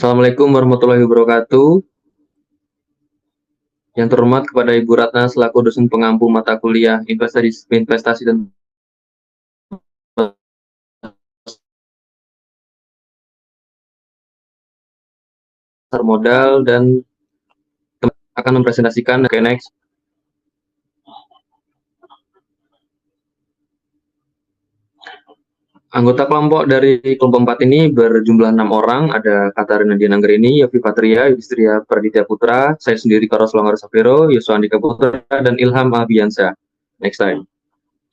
Assalamualaikum warahmatullahi wabarakatuh. Yang terhormat kepada Ibu Ratna selaku dosen pengampu mata kuliah investasi dan pasar modal dan akan mempresentasikan. Oke, next. Anggota kelompok dari kelompok 4 ini berjumlah 6 orang. Ada Katarina Diananggerini, Yofi Patria, Yudhistria Praditya Putra, saya sendiri Karos Longar Safiro, Yosua Andika Putra, dan Ilham Albiansa. Next slide.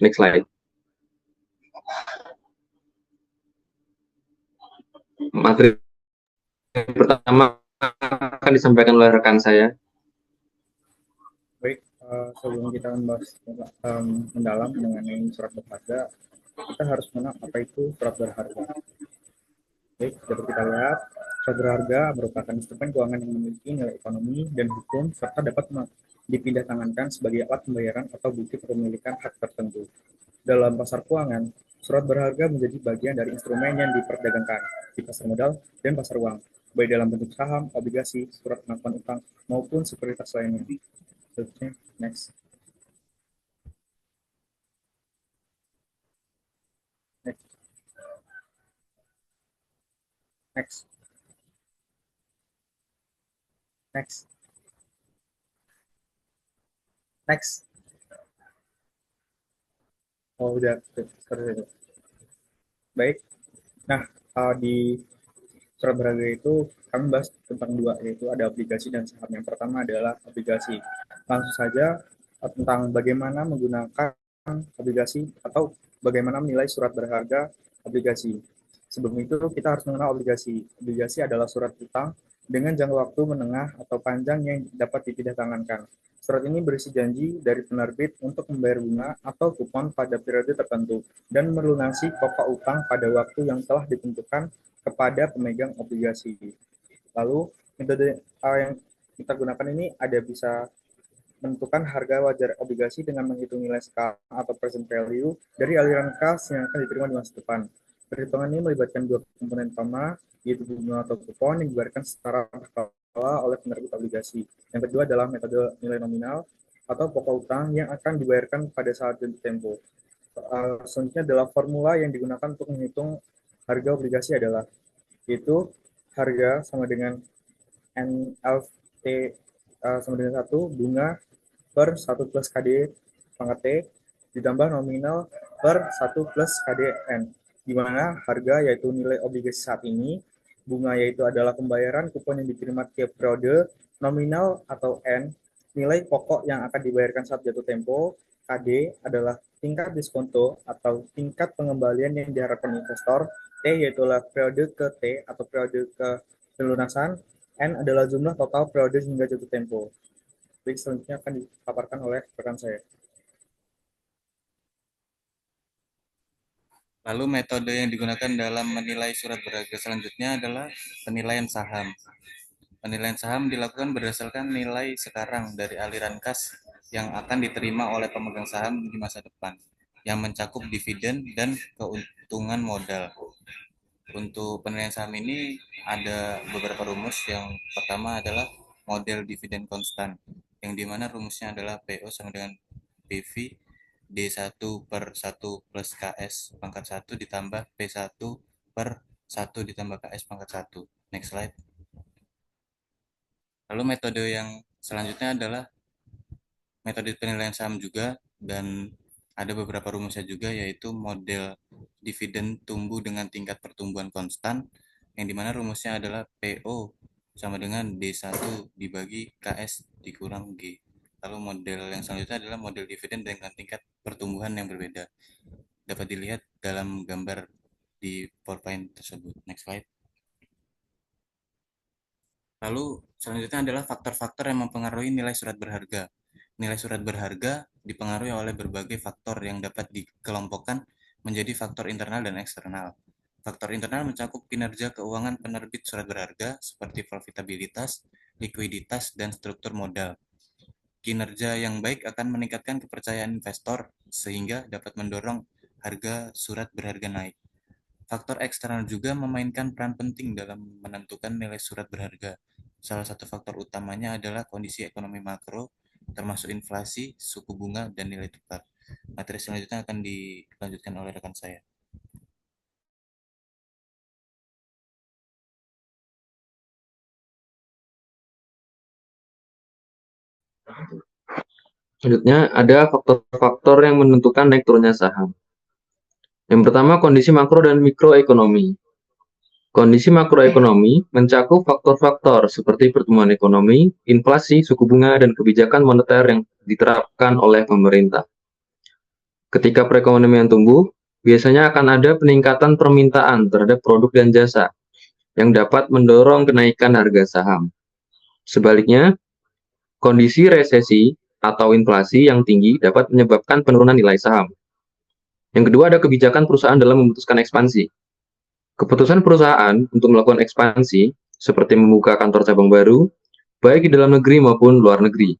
Next slide. Materi pertama akan disampaikan oleh rekan saya. Baik, sebelum kita membahas mendalam mengenai surat berharga, kita harus mengenal apa itu surat berharga. Baik, dapat kita lihat, surat berharga merupakan instrumen keuangan yang memiliki nilai ekonomi dan hukum serta dapat dipindahtangankan sebagai alat pembayaran atau bukti kepemilikan hak tertentu. Dalam pasar keuangan, surat berharga menjadi bagian dari instrumen yang diperdagangkan di pasar modal dan pasar uang, baik dalam bentuk saham, obligasi, surat pengakuan utang, maupun sekuritas lainnya. Selanjutnya, next. Next. Next. Next. Next. Oh, udah. Sorry. Baik. Nah, di surat berharga itu kami bahas tentang dua, yaitu ada obligasi dan saham. Yang pertama adalah obligasi. Langsung saja tentang bagaimana menggunakan obligasi atau bagaimana menilai surat berharga obligasi. Sebelum itu kita harus mengenal obligasi. Obligasi adalah surat utang dengan jangka waktu menengah atau panjang yang dapat dipindahtangankan. Surat ini berisi janji dari penerbit untuk membayar bunga atau kupon pada periode tertentu dan melunasi pokok utang pada waktu yang telah ditentukan kepada pemegang obligasi. Lalu metode yang kita gunakan ini ada bisa menentukan harga wajar obligasi dengan menghitung nilai sekarang atau present value dari aliran kas yang akan diterima di masa depan. Perhitungan ini melibatkan dua komponen utama, yaitu bunga atau kupon yang dibayarkan secara berkala oleh penerbit obligasi. Yang kedua adalah metode nilai nominal atau pokok utang yang akan dibayarkan pada saat jatuh tempo. Selanjutnya adalah formula yang digunakan untuk menghitung harga obligasi adalah yaitu harga sama dengan NLT sama dengan 1 bunga per 1 plus KD pangkat T ditambah nominal per 1 plus KDN, di mana harga yaitu nilai obligasi saat ini, bunga yaitu adalah pembayaran kupon yang diterima tiap periode, nominal atau N, nilai pokok yang akan dibayarkan saat jatuh tempo, KD adalah tingkat diskonto atau tingkat pengembalian yang diharapkan investor, T yaitu periode ke T atau periode ke pelunasan, N adalah jumlah total periode hingga jatuh tempo. Baik, selanjutnya akan dipaparkan oleh rekan saya. Lalu metode yang digunakan dalam menilai surat berharga selanjutnya adalah penilaian saham. Penilaian saham dilakukan berdasarkan nilai sekarang dari aliran kas yang akan diterima oleh pemegang saham di masa depan, yang mencakup dividen dan keuntungan modal. Untuk penilaian saham ini ada beberapa rumus. Yang pertama adalah model dividen konstan, yang dimana rumusnya adalah PO sama dengan PV D1 per 1 plus KS pangkat 1 ditambah P1 per 1 ditambah KS pangkat 1. Next slide. Lalu metode yang selanjutnya adalah metode penilaian saham juga, dan ada beberapa rumusnya juga, yaitu model dividen tumbuh dengan tingkat pertumbuhan konstan, yang dimana rumusnya adalah PO sama dengan D1 dibagi KS dikurang G. Lalu model yang selanjutnya adalah model dividen dengan tingkat pertumbuhan yang berbeda. Dapat dilihat dalam gambar di PowerPoint tersebut. Next slide. Lalu selanjutnya adalah faktor-faktor yang mempengaruhi nilai surat berharga. Nilai surat berharga dipengaruhi oleh berbagai faktor yang dapat dikelompokkan menjadi faktor internal dan eksternal. Faktor internal mencakup kinerja keuangan penerbit surat berharga seperti profitabilitas, likuiditas, dan struktur modal. Kinerja yang baik akan meningkatkan kepercayaan investor sehingga dapat mendorong harga surat berharga naik. Faktor eksternal juga memainkan peran penting dalam menentukan nilai surat berharga. Salah satu faktor utamanya adalah kondisi ekonomi makro, termasuk inflasi, suku bunga, dan nilai tukar. Materi selanjutnya akan dilanjutkan oleh rekan saya. Selanjutnya ada faktor-faktor yang menentukan naik turunnya saham. Yang pertama, kondisi makro dan mikroekonomi. Kondisi makroekonomi mencakup faktor-faktor seperti pertumbuhan ekonomi, inflasi, suku bunga, dan kebijakan moneter yang diterapkan oleh pemerintah. Ketika perekonomian tumbuh, biasanya akan ada peningkatan permintaan terhadap produk dan jasa yang dapat mendorong kenaikan harga saham. Sebaliknya, kondisi resesi atau inflasi yang tinggi dapat menyebabkan penurunan nilai saham. Yang kedua, ada kebijakan perusahaan dalam memutuskan ekspansi. Keputusan perusahaan untuk melakukan ekspansi, seperti membuka kantor cabang baru, baik di dalam negeri maupun luar negeri,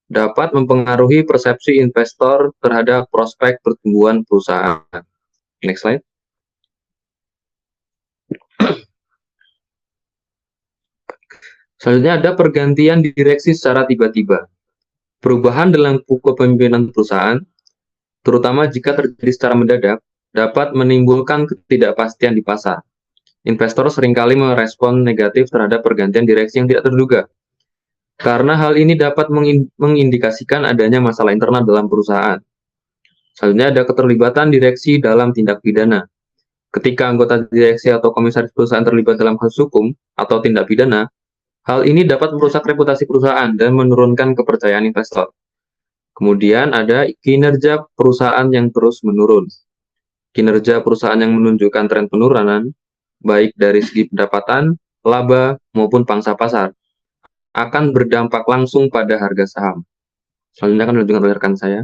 dapat mempengaruhi persepsi investor terhadap prospek pertumbuhan perusahaan. Next slide. Selanjutnya ada pergantian direksi secara tiba-tiba. Perubahan dalam kepemimpinan perusahaan, terutama jika terjadi secara mendadak, dapat menimbulkan ketidakpastian di pasar. Investor seringkali merespon negatif terhadap pergantian direksi yang tidak terduga, karena hal ini dapat mengindikasikan adanya masalah internal dalam perusahaan. Selanjutnya ada keterlibatan direksi dalam tindak pidana. Ketika anggota direksi atau komisaris perusahaan terlibat dalam kasus hukum atau tindak pidana, hal ini dapat merusak reputasi perusahaan dan menurunkan kepercayaan investor. Kemudian ada kinerja perusahaan yang terus menurun. Kinerja perusahaan yang menunjukkan tren penurunan, baik dari segi pendapatan, laba, maupun pangsa pasar, akan berdampak langsung pada harga saham. Selanjutnya akan dilanjutkan oleh rekan saya.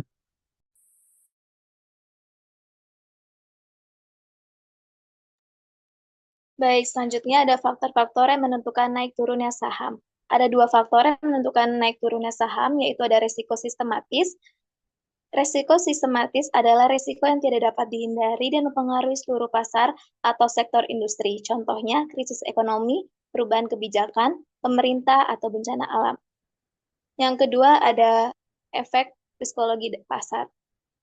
Baik, selanjutnya ada faktor-faktor yang menentukan naik turunnya saham. Ada dua faktor yang menentukan naik turunnya saham, yaitu ada risiko sistematis. Risiko sistematis adalah risiko yang tidak dapat dihindari dan mempengaruhi seluruh pasar atau sektor industri. Contohnya, krisis ekonomi, perubahan kebijakan, pemerintah, atau bencana alam. Yang kedua ada efek psikologi pasar.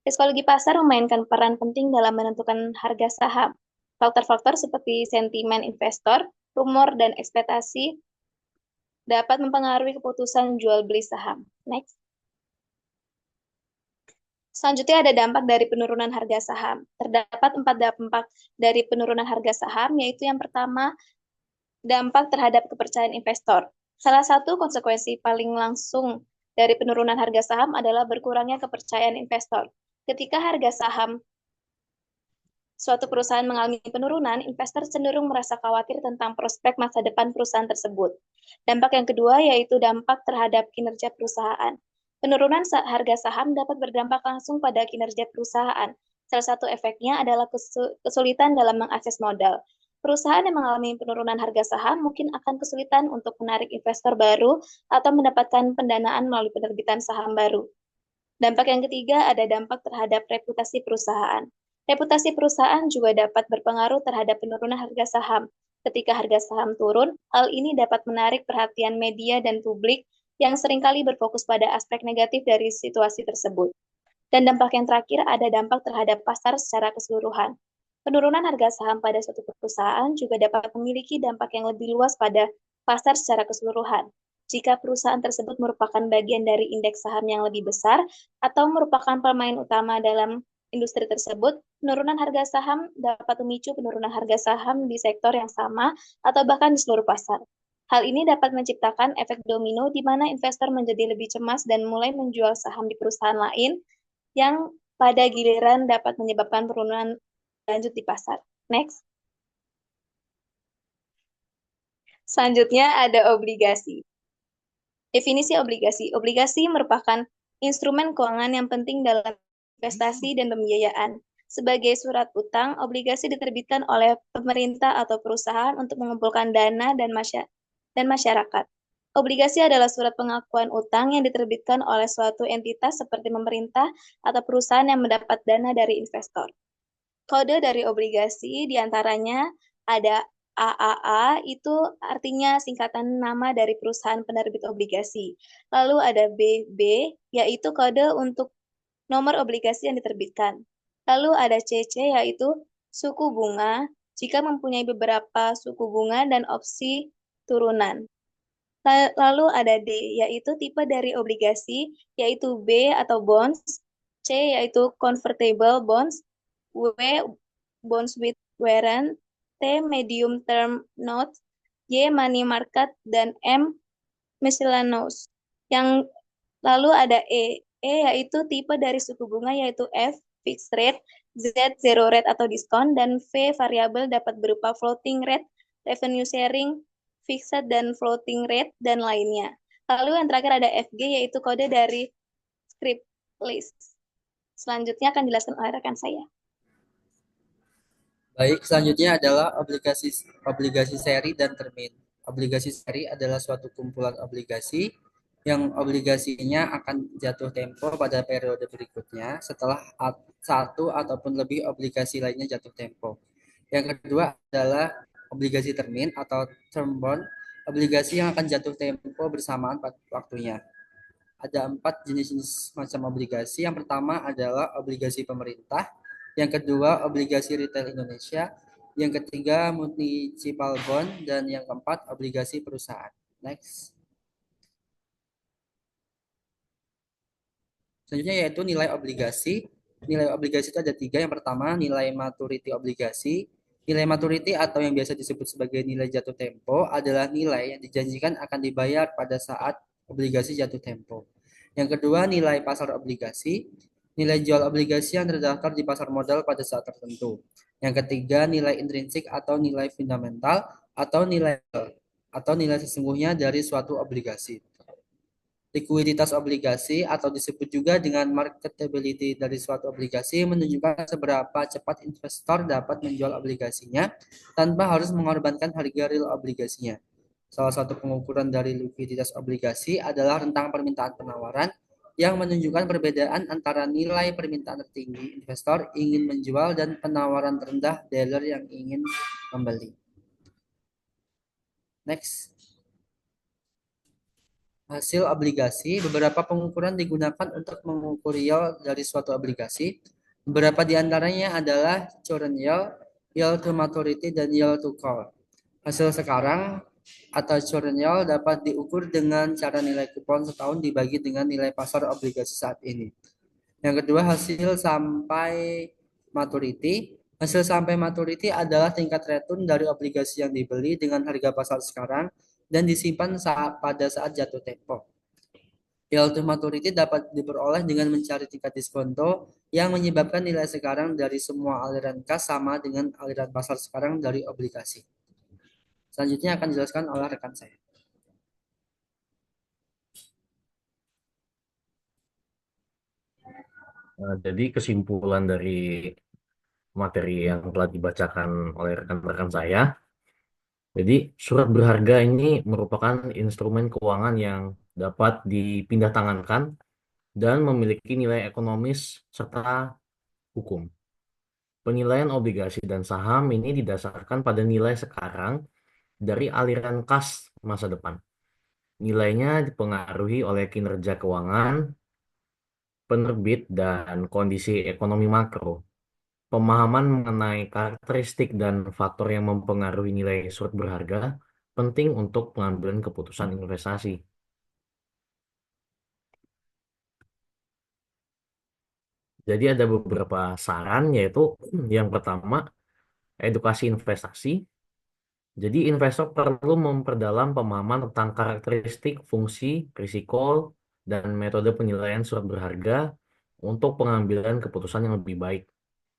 Psikologi pasar memainkan peran penting dalam menentukan harga saham. Faktor-faktor seperti sentimen investor, rumor, dan ekspektasi dapat mempengaruhi keputusan jual beli saham. Next. Selanjutnya ada dampak dari penurunan harga saham. Terdapat 4 dampak dari penurunan harga saham, yaitu yang pertama, dampak terhadap kepercayaan investor. Salah satu konsekuensi paling langsung dari penurunan harga saham adalah berkurangnya kepercayaan investor. Ketika harga saham suatu perusahaan mengalami penurunan, investor cenderung merasa khawatir tentang prospek masa depan perusahaan tersebut. Dampak yang kedua yaitu dampak terhadap kinerja perusahaan. Penurunan harga saham dapat berdampak langsung pada kinerja perusahaan. Salah satu efeknya adalah kesulitan dalam mengakses modal. Perusahaan yang mengalami penurunan harga saham mungkin akan kesulitan untuk menarik investor baru atau mendapatkan pendanaan melalui penerbitan saham baru. Dampak yang ketiga ada dampak terhadap reputasi perusahaan. Reputasi perusahaan juga dapat berpengaruh terhadap penurunan harga saham. Ketika harga saham turun, hal ini dapat menarik perhatian media dan publik yang seringkali berfokus pada aspek negatif dari situasi tersebut. Dan dampak yang terakhir ada dampak terhadap pasar secara keseluruhan. Penurunan harga saham pada suatu perusahaan juga dapat memiliki dampak yang lebih luas pada pasar secara keseluruhan. Jika perusahaan tersebut merupakan bagian dari indeks saham yang lebih besar atau merupakan pemain utama dalam industri tersebut, penurunan harga saham dapat memicu penurunan harga saham di sektor yang sama atau bahkan di seluruh pasar. Hal ini dapat menciptakan efek domino di mana investor menjadi lebih cemas dan mulai menjual saham di perusahaan lain yang pada giliran dapat menyebabkan penurunan lanjut di pasar. Next. Selanjutnya ada obligasi. Definisi obligasi. Obligasi merupakan instrumen keuangan yang penting dalam investasi dan pembiayaan. Sebagai surat utang, obligasi diterbitkan oleh pemerintah atau perusahaan untuk mengumpulkan dana dan masyarakat. Obligasi adalah surat pengakuan utang yang diterbitkan oleh suatu entitas seperti pemerintah atau perusahaan yang mendapat dana dari investor. Kode dari obligasi diantaranya ada AAA, itu artinya singkatan nama dari perusahaan penerbit obligasi. Lalu ada BB, yaitu kode untuk nomor obligasi yang diterbitkan. Lalu ada CC, yaitu suku bunga, jika mempunyai beberapa suku bunga dan opsi turunan. Lalu ada D, yaitu tipe dari obligasi, yaitu B atau bonds, C yaitu convertible bonds, W bonds with warrant, T medium term notes, Y money market, dan M miscellaneous. Yang lalu ada yaitu tipe dari suku bunga, yaitu F fixed rate, Z zero rate atau diskon, dan V variabel dapat berupa floating rate, revenue sharing, fixed dan floating rate, dan lainnya. Lalu yang terakhir ada FG, yaitu kode dari script list. Selanjutnya akan dijelaskan oleh rekan saya. Baik, selanjutnya adalah obligasi seri dan termin. Obligasi seri adalah suatu kumpulan obligasi yang obligasinya akan jatuh tempo pada periode berikutnya setelah satu ataupun lebih obligasi lainnya jatuh tempo. Yang kedua adalah obligasi termin atau term bond, obligasi yang akan jatuh tempo bersamaan waktunya. Ada 4 jenis macam obligasi. Yang pertama adalah obligasi pemerintah, yang kedua obligasi retail Indonesia, yang ketiga municipal bond, dan yang keempat obligasi perusahaan. Next. Selanjutnya yaitu nilai obligasi. Nilai obligasi itu ada 3. Yang pertama nilai maturity obligasi. Nilai maturity atau yang biasa disebut sebagai nilai jatuh tempo adalah nilai yang dijanjikan akan dibayar pada saat obligasi jatuh tempo. Yang kedua nilai pasar obligasi. Nilai jual obligasi yang terdaftar di pasar modal pada saat tertentu. Yang ketiga, nilai intrinsik atau nilai fundamental atau nilai sesungguhnya dari suatu obligasi. Likuiditas obligasi atau disebut juga dengan marketability dari suatu obligasi menunjukkan seberapa cepat investor dapat menjual obligasinya tanpa harus mengorbankan harga real obligasinya. Salah satu pengukuran dari likuiditas obligasi adalah rentang permintaan penawaran yang menunjukkan perbedaan antara nilai permintaan tertinggi investor ingin menjual dan penawaran terendah dealer yang ingin membeli. Next. Hasil obligasi, beberapa pengukuran digunakan untuk mengukur yield dari suatu obligasi. Beberapa di antaranya adalah current yield, yield to maturity, dan yield to call. Hasil sekarang atau current yield dapat diukur dengan cara nilai kupon setahun dibagi dengan nilai pasar obligasi saat ini. Yang kedua, hasil sampai maturity. Hasil sampai maturity adalah tingkat return dari obligasi yang dibeli dengan harga pasar sekarang dan disimpan pada saat jatuh tempo. Yield to maturity dapat diperoleh dengan mencari tingkat diskonto yang menyebabkan nilai sekarang dari semua aliran kas sama dengan aliran pasar sekarang dari obligasi. Selanjutnya akan dijelaskan oleh rekan saya. Jadi kesimpulan dari materi yang telah dibacakan oleh rekan-rekan saya, jadi surat berharga ini merupakan instrumen keuangan yang dapat dipindah tangankan dan memiliki nilai ekonomis serta hukum. Penilaian obligasi dan saham ini didasarkan pada nilai sekarang dari aliran kas masa depan. Nilainya dipengaruhi oleh kinerja keuangan, penerbit, dan kondisi ekonomi makro. Pemahaman mengenai karakteristik dan faktor yang mempengaruhi nilai surat berharga penting untuk pengambilan keputusan investasi. Jadi ada beberapa saran, yaitu yang pertama, edukasi investasi. Jadi investor perlu memperdalam pemahaman tentang karakteristik, fungsi, risiko, dan metode penilaian surat berharga untuk pengambilan keputusan yang lebih baik.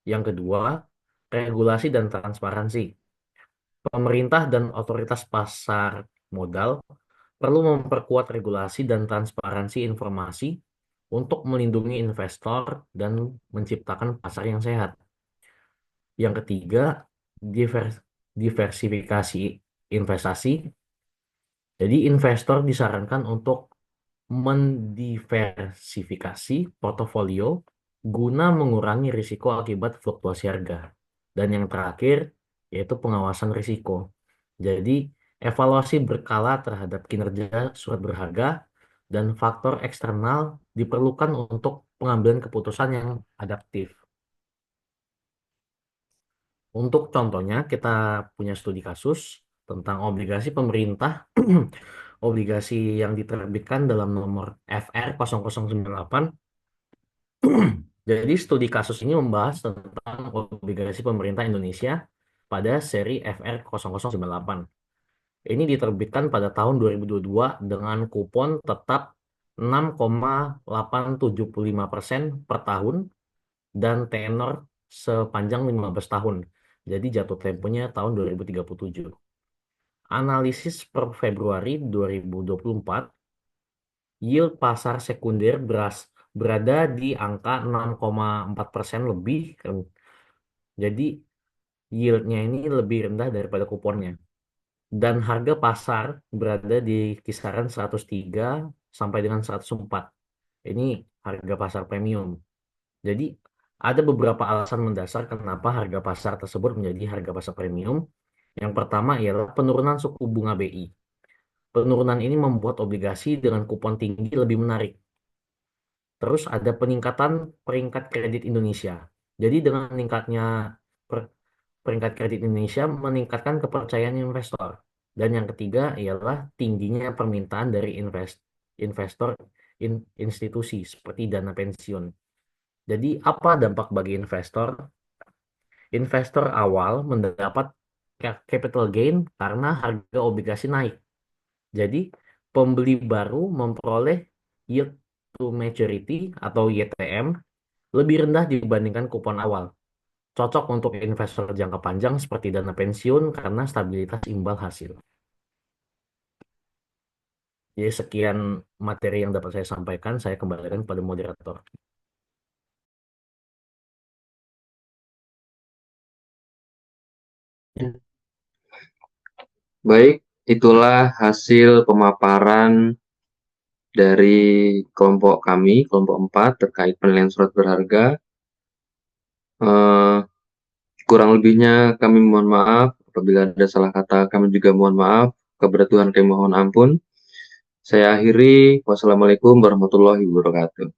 Yang kedua, regulasi dan transparansi. Pemerintah dan otoritas pasar modal perlu memperkuat regulasi dan transparansi informasi untuk melindungi investor dan menciptakan pasar yang sehat. Yang ketiga, diversifikasi investasi. Jadi investor disarankan untuk mendiversifikasi portofolio guna mengurangi risiko akibat fluktuasi harga. Dan yang terakhir, yaitu pengawasan risiko. Jadi, evaluasi berkala terhadap kinerja surat berharga dan faktor eksternal diperlukan untuk pengambilan keputusan yang adaptif. Untuk contohnya, kita punya studi kasus tentang obligasi pemerintah, obligasi yang diterbitkan dalam nomor FR 0098. Jadi studi kasus ini membahas tentang obligasi pemerintah Indonesia pada seri FR 0098. Ini diterbitkan pada tahun 2022 dengan kupon tetap 6,875% per tahun dan tenor sepanjang 15 tahun. Jadi jatuh temponya tahun 2037. Analisis per Februari 2024, yield pasar sekunder berada di angka 6,4% lebih. Jadi yieldnya ini lebih rendah daripada kuponnya. Dan harga pasar berada di kisaran 103 sampai dengan 104. Ini harga pasar premium. Jadi ada beberapa alasan mendasar kenapa harga pasar tersebut menjadi harga pasar premium. Yang pertama ialah penurunan suku bunga BI. Penurunan ini membuat obligasi dengan kupon tinggi lebih menarik. Terus ada peningkatan peringkat kredit Indonesia. Jadi dengan meningkatnya peringkat kredit Indonesia meningkatkan kepercayaan investor. Dan yang ketiga ialah tingginya permintaan dari investor institusi seperti dana pensiun. Jadi apa dampak bagi investor? Investor awal mendapat capital gain karena harga obligasi naik. Jadi pembeli baru memperoleh yield to maturity atau YTM lebih rendah dibandingkan kupon awal. Cocok untuk investor jangka panjang seperti dana pensiun karena stabilitas imbal hasil. Jadi sekian materi yang dapat saya sampaikan, saya kembalikan kepada moderator. Baik, itulah hasil pemaparan dari kelompok kami, kelompok 4, terkait penilaian surat berharga. Kurang lebihnya kami mohon maaf, apabila ada salah kata kami juga mohon maaf, kepada Tuhan kami mohon ampun. Saya akhiri, wassalamualaikum warahmatullahi wabarakatuh.